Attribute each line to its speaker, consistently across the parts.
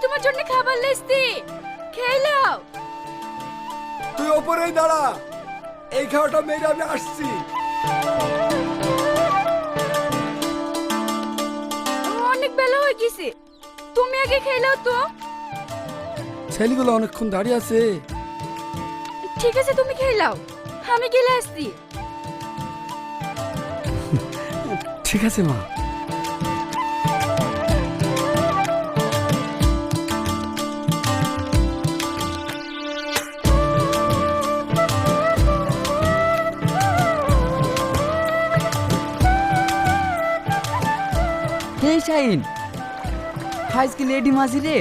Speaker 1: তোমার জন্য খাবার লেসতি, খেয়ে নাও।
Speaker 2: তুই ওপরেই দাঁড়া, এই খাওয়াটা মেরে আমি আসছি।
Speaker 1: অনেক বেলা হয়ে গেছে, তুমি আগে খেয়ে নাও তো।
Speaker 2: ছেলেগুলো অনেকক্ষণ দাঁড়িয়ে আছে।
Speaker 1: ঠিক আছে, তুমি খেয়ে নাও, আমি গেলে আসছি।
Speaker 2: ঠিক আছে মা।
Speaker 3: হে শাহিন, আজকে লেডি মাঝি রে।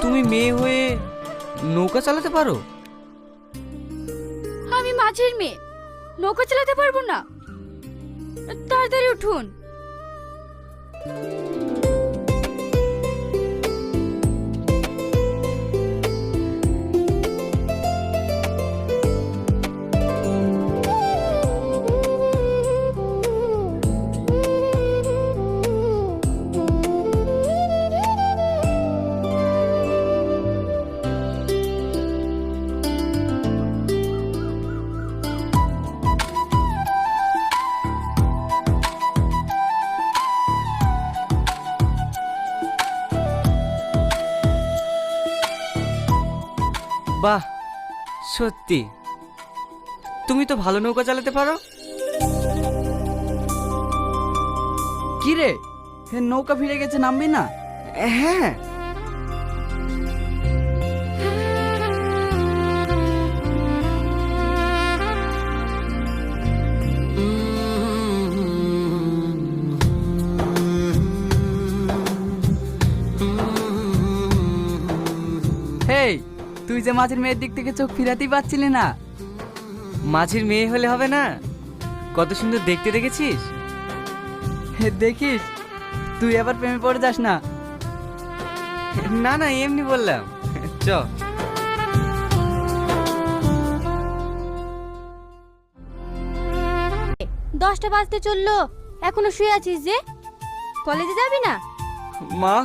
Speaker 3: তুমি মেয়ে হয়ে নৌকা চালাতে পারো?
Speaker 1: আমি মাঝির মেয়ে, নৌকা চালাতে পারবো না। তাড়াতাড়ি উঠুন।
Speaker 3: বাহ, সত্যি তুমি তো ভালো নৌকা চালাতে পারো। কি রে, নৌকা ফিরে গেছে, নামবি না? হ্যাঁ। হেই, তুই যে মাঝির মেয়ের দিক থেকে চোখ ফিরাতেই পারছিলি না। মাঝির মেয়ে হলে হবে না? কত সুন্দর দেখতে, দেখেছিস? দেখিস, তুই আবার প্রেমে পড়ে যাস না। না না, এমনি বললাম। চ।
Speaker 1: 10টা বাজতে চললো, এখনো শুয়ে আছিস যে? কলেজে যাবি না?
Speaker 3: মা,